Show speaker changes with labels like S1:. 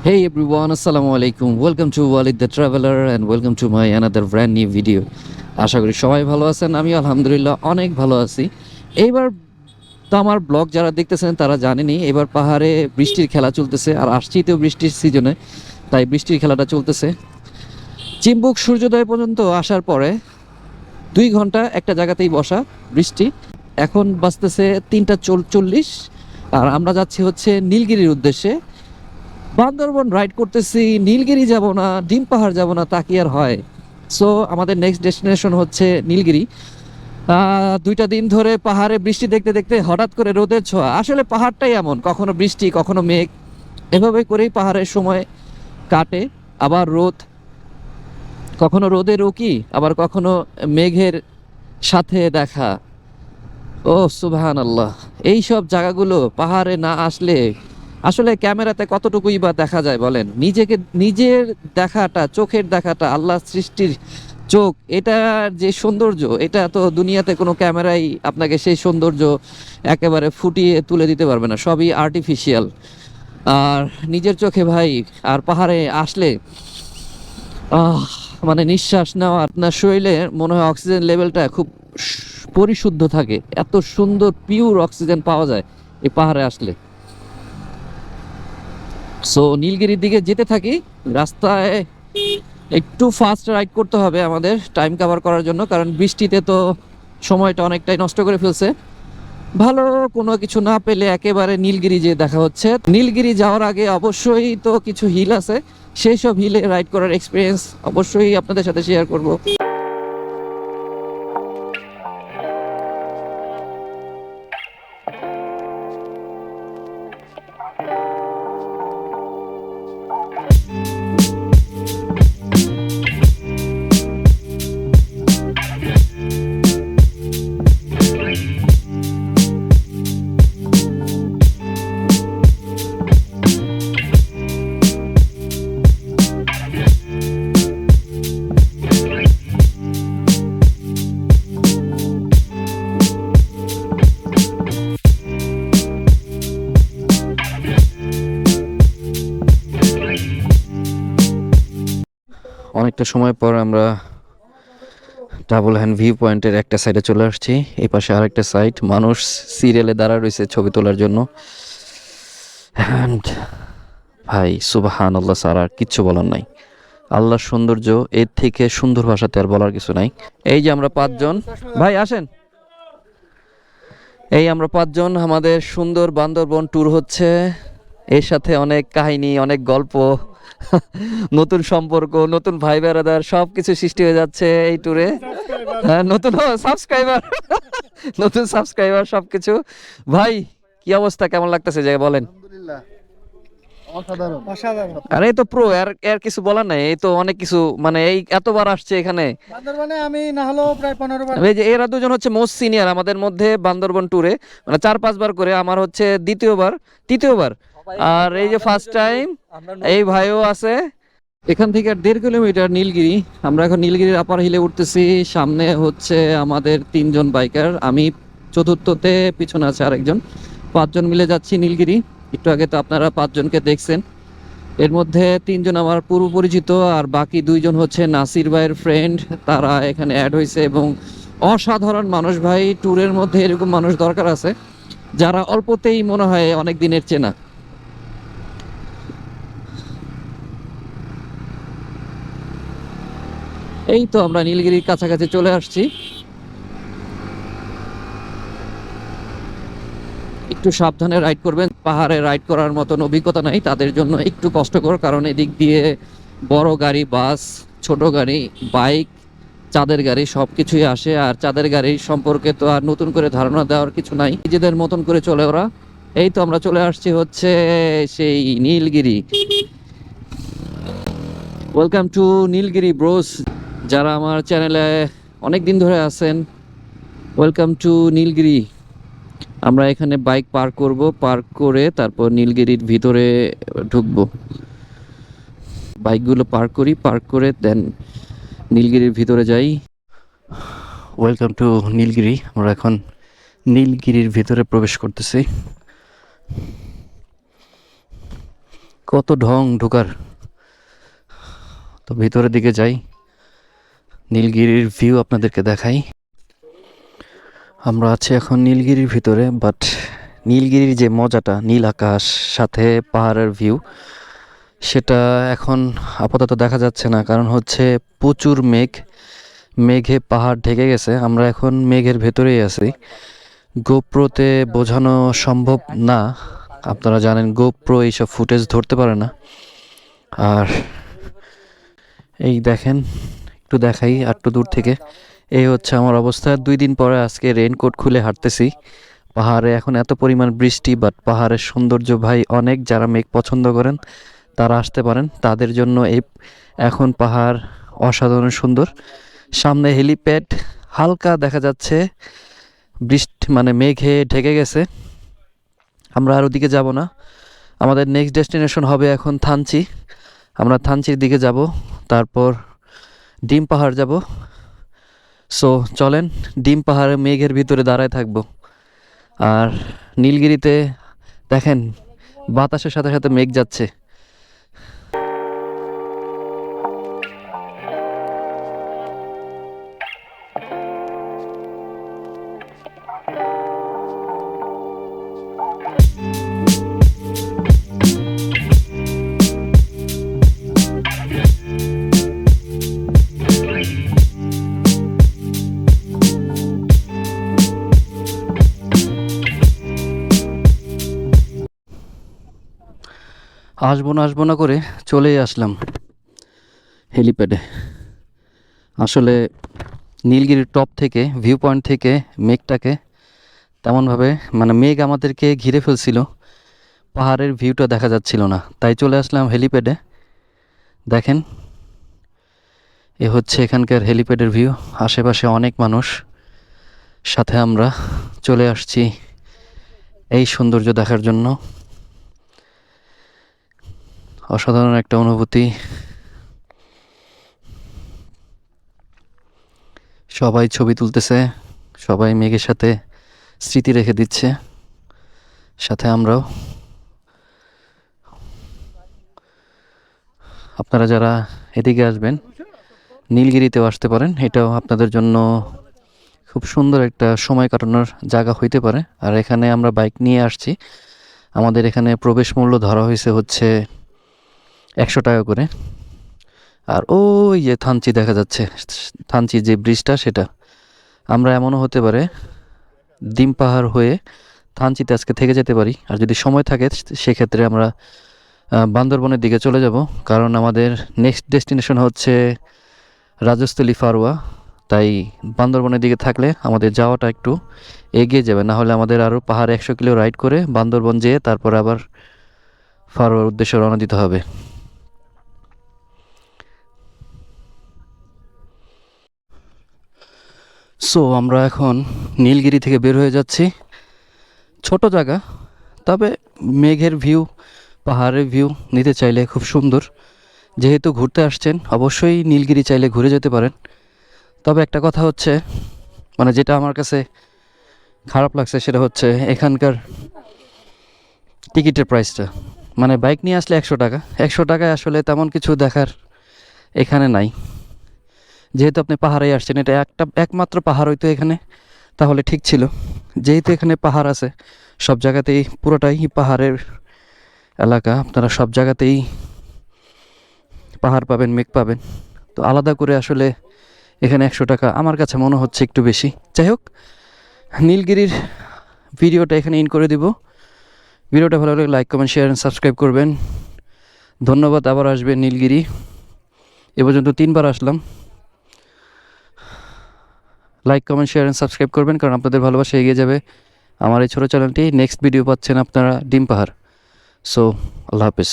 S1: Hey everyone, Assalamu alaikum. Welcome to Walid the Traveler and welcome to my another brand new video. আশা করি সবাই ভালো আছেন, আমি আলহামদুলিল্লাহ অনেক ভালো আছি। এইবার তো আমার ব্লগ যারা দেখতেছেন তারা জানেনই, এবার পাহাড়ে বৃষ্টির খেলা চলতেছে আর আসছি তো বৃষ্টির সিজনে, তাই বৃষ্টির খেলাটা চলতেছে। চিম্বুক সূর্যোদয় পর্যন্ত আসার পরে 2 ঘন্টা একটা জায়গাতেই বসা বৃষ্টি। এখন বাজতেছে 3টা 40 আর আমরা যাচ্ছি হচ্ছে নীলগিরির উদ্দেশ্যে। বান্দরবন রাইড করতেছি, নীলগিরি যাব না, ডিম পাহাড় যাব না, তা কি আর হয়। সো আমাদের নেক্সট ডেস্টিনেশন হচ্ছে নীলগিরি। 2টা দিন ধরে পাহাড়ে বৃষ্টি দেখতে দেখতে হঠাৎ করে রোদের ছোঁয়া, আসলে পাহাড়টাই এমন, কখনো বৃষ্টি কখনো মেঘ, এভাবে করেই পাহাড়ের সময় কাটে। আবার রোদ, কখনো রোদের উকি, আবার কখনো মেঘের সাথে দেখা। ও সুবহান আল্লাহ, এইসব জায়গাগুলো পাহাড়ে না আসলে আসলে ক্যামেরাতে কতটুকুই বা দেখা যায় বলেন। নিজের দেখাটা, চোখের দেখাটা, আল্লাহ সৃষ্টির চোখ, এটার যে সৌন্দর্য, এটা তো দুনিয়াতে কোনো ক্যামেরাই আপনাকে সেই সৌন্দর্য একেবারে ফুটিয়ে তুলে দিতে পারবে না, সবই আর্টিফিশিয়াল। আর নিজের চোখে ভাই, আর পাহাড়ে আসলে আহ মানে নিঃশ্বাস নেওয়া, আপনার শরীরে মনে হয় অক্সিজেন লেভেলটা খুব পরিশুদ্ধ থাকে, এত সুন্দর পিওর অক্সিজেন পাওয়া যায় এই পাহাড়ে আসলে। সো নীলগিরির দিকে যেতে থাকি। রাস্তায় একটু ফাস্ট রাইড করতে হবে আমাদের টাইম কভার করার জন্য, কারণ বৃষ্টিতে তো সময়টা অনেকটাই নষ্ট করে ফেলছে। ভালো কোনো কিছু না পেলে একেবারে নীলগিরি যে দেখা হচ্ছে। নীলগিরি যাওয়ার আগে অবশ্যই তো কিছু হিল আছে, সেই সব হিলে রাইড করার এক্সপিরিয়েন্স অবশ্যই আপনাদের সাথে শেয়ার করব। অনেকটা সময় পর আমরা ডাবল হ্যান্ড ভিউ পয়েন্টের একটা সাইডে চলে আসছি। এই পাশে আরেকটা সাইড, মানুষ সিরিয়ালে দাঁড়া রয়েছে ছবি তোলার জন্য। অ্যান্ড ভাই সুবহানাল্লাহ, স্যার আর কিচ্ছু বলার নাই। আল্লাহর সৌন্দর্য এর থেকে সুন্দর ভাষাতে আর বলার কিছু নাই। এই যে আমরা 5জন ভাই, আসেন। এই আমরা 5জন, আমাদের সুন্দর বান্দরবন ট্যুর হচ্ছে। এর সাথে অনেক কাহিনী, অনেক গল্প, নতুন সম্পর্ক, নতুন ভাই বেড়াদার সব কিছু সৃষ্টি হয়ে যাচ্ছে এই ট্যুরে। হ্যাঁ, নতুন সাবস্ক্রাইবার, নতুন সাবস্ক্রাইবার সবকিছু। ভাই কি অবস্থা, কেমন লাগতেছে জায়গা বলেন?
S2: আলহামদুলিল্লাহ, অসাধারণ অসাধারণ।
S1: আরে এই তো প্রো, এর কিছু বলার নাই, এই তো অনেক কিছু, মানে এই এতবার আসছে এখানে।
S2: বান্দরবানে আমি না হলেও প্রায় 15 বার।
S1: এই যে এরা দুজন হচ্ছে মোস্ট সিনিয়র আমাদের মধ্যে বান্দরবন ট্যুরে, মানে 4-5 বার করে, আমার হচ্ছে দ্বিতীয়বার তৃতীয়বার, আর এই যে ফার্স্ট টাইম এই ভাইও আছে। এখান থেকে 1.5 কিলোমিটার নীলগিরি। আমরা এখন নীলগিরির আপার হিলে উঠতেছি। সামনে হচ্ছে আমাদের 3জন বাইকার, আমি চতুর্থতে, পিছনে আছে আরেকজন। 5জন মিলে যাচ্ছি নীলগিরি। একটু আগে তো আপনারা 5জনকে দেখছেন, এর মধ্যে 3জন আমার পূর্ব পরিচিত, আর বাকি 2জন হচ্ছে নাসির ভাইয়ের ফ্রেন্ড, তারা এখানে অ্যাড হয়েছে। এবং অসাধারণ মানুষ ভাই, ট্যুরের মধ্যে এরকম মানুষ দরকার আছে যারা অল্পতেই মনে হয় অনেক দিনের চেনা। এই তো আমরা নীলগিরির কাছাকাছি চলে আসছি। একটু সাবধানে রাইড করবেন, পাহাড়ে রাইড করার মতন অভিজ্ঞতা নাই তাদের জন্য একটু কষ্টকর, কারণ এদিক দিয়ে বড় গাড়ি, বাস, ছোট গাড়ি, বাইক, চাঁদের গাড়ি সব কিছুই আসে। আর চাঁদের গাড়ির সম্পর্কে তো আর নতুন করে ধারণা দেওয়ার কিছু নাই, নিজেদের মতন করে চলে ওরা। এই তো আমরা চলে আসছি হচ্ছে সেই Nilgiri. Welcome to Nilgiri bros, যারা আমার চ্যানেলে অনেক দিন ধরে আছেন, ওয়েলকাম টু নীলগিরি। আমরা এখানে বাইক পার্ক করব, পার্ক করে তারপর নীলগিরির ভিতরে ঢুকবো। বাইকগুলো পার্ক করি, পার্ক করে দেন নীলগিরির ভিতরে যাই। Welcome to Nilgiri. আমরা এখন নীলগিরির ভিতরে প্রবেশ করতেছি। কত ঢং ঢোকার। তো ভিতরের দিকে যাই, নীলগিরির ভিউ আপনাদেরকে দেখাই। আমরা আছি এখন নীলগিরির ভিতরে, বাট নীলগিরির যে মজাটা, নীল আকাশ সাথে পাহাড়ের ভিউ, সেটা এখন আপাতত দেখা যাচ্ছে না। কারণ হচ্ছে প্রচুর মেঘে পাহাড় ঢেকে গেছে। আমরা এখন মেঘের ভেতরেই আছি। গোপ্রোতে বোঝানো সম্ভব না, আপনারা জানেন গোপ্রো এইসব ফুটেজ ধরতে পারে না। আর এই দেখেন, একটু দেখাই একটু দূর থেকে, এই হচ্ছে আমার অবস্থা। 2 দিন পরে আজকে রেইনকোট খুলে হাঁটতেছি। পাহাড়ে এখন এত পরিমাণ বৃষ্টি, বাট পাহাড়ের সৌন্দর্য ভাই অনেক। যারা মেঘ পছন্দ করেন তারা আসতে পারেন, তাদের জন্য এই এখন পাহাড় অসাধারণ সুন্দর। সামনে হেলিপ্যাড হালকা দেখা যাচ্ছে, বৃষ্টি মানে মেঘে ঢেকে গেছে। আমরা আর ওদিকে যাব না, আমাদের নেক্সট ডেস্টিনেশন হবে এখন থানচি। আমরা থানচির দিকে যাব, তারপর ডিম পাহাড় যাব। সো চলেন, ডিম পাহাড়ে মেঘের ভিতরে দাঁড়ায় থাকবো। আর নীলগিরিতে দেখেন বাতাসের সাথে সাথে মেঘ যাচ্ছে। আসবো না করে চলেই আসলাম হেলিপ্যাডে। আসলে নীলগিরির টপ থেকে, ভিউ পয়েন্ট থেকে মেঘটাকে তেমনভাবে মানে মেঘ আমাদেরকে ঘিরে ফেলছিল, পাহাড়ের ভিউটা দেখা যাচ্ছিল না, তাই চলে আসলাম হেলিপ্যাডে। দেখেন এ হচ্ছে এখানকার হেলিপ্যাডের ভিউ। আশেপাশে অনেক মানুষ, সাথে আমরা চলে আসছি এই সৌন্দর্য দেখার জন্য। অসাধারণ একটা অনুভূতি। সবাই ছবি তুলতেছে, সবাই মেঘের সাথে স্মৃতি রেখে দিচ্ছে, সাথে আমরাও। আপনারা যারা এদিকে আসবেন নীলগিরিতেও আসতে পারেন, এটাও আপনাদের জন্য খুব সুন্দর একটা সময় কাটানোর জায়গা হইতে পারে। আর এখানে আমরা বাইক নিয়ে আসছি, আমাদের এখানে প্রবেশ মূল্য ধরা হয়েছে হচ্ছে 100 টাকা করে। আর ওই যে থানচি দেখা যাচ্ছে, থানচি যে ব্রিজটা, সেটা আমরা এমনও হতে পারে ডিম পাহাড় হয়ে থানচিতে আজকে থেকে যেতে পারি। আর যদি সময় থাকে সেক্ষেত্রে আমরা বান্দরবনের দিকে চলে যাব, কারণ আমাদের নেক্সট ডেস্টিনেশন হচ্ছে রাজস্থলী ফারুয়া। তাই বান্দরবনের দিকে থাকলে আমাদের যাওয়াটা একটু এগিয়ে যাবে, না হলে আমাদের আরও পাহাড় 100 কিলো রাইড করে বান্দরবন যেয়ে তারপর আবার ফারুয়ার উদ্দেশ্যে রওনা দিতে হবে। সো আমরা এখন নীলগিরি থেকে বের হয়ে যাচ্ছি। ছোট জায়গা, তবে মেঘের ভিউ, পাহাড়ের ভিউ নিতে চাইলে খুব সুন্দর। যেহেতু ঘুরতে আসছেন অবশ্যই নীলগিরি চাইলে ঘুরে যেতে পারেন। তবে একটা কথা হচ্ছে, মানে যেটা আমার কাছে খারাপ লাগছে সেটা হচ্ছে এখানকার টিকিটের প্রাইসটা। মানে বাইক নিয়ে আসলে 100 টাকা, 100 টাকায় আসলে তেমন কিছু দেখার এখানে নাই। যেহেতু আপনি পাহাড়ে আসছেন, এটা একমাত্র পাহাড় হইতো এখানে, তাহলে ঠিক ছিল। যেহেতু এখানে পাহাড় আছে সব জায়গাতেই, পুরোটাই পাহাড়ের এলাকা, আপনারা সব জায়গাতেই পাহাড় পাবেন, মেঘ পাবেন। তো আলাদা করে আসলে এখানে 100 টাকা আমার কাছে মনে হচ্ছে একটু বেশি। যাই হোক, নীলগিরির ভিডিওটা এখানে ইন করে দিব। ভিডিওটা ভালো লাগলে like, comment, share and subscribe করবেন। ধন্যবাদ। আবার আসবেন নীলগিরি। এ পর্যন্ত 3বার আসলাম। Like, comment, share and subscribe করবেন, কারণ আপনাদের ভালোবাসা এগিয়ে যাবে আমার এই ছোটো চ্যানেলটি। নেক্সট ভিডিও পাচ্ছেন আপনারা ডিম পাহাড়। সো আল্লাহ হাফেজ।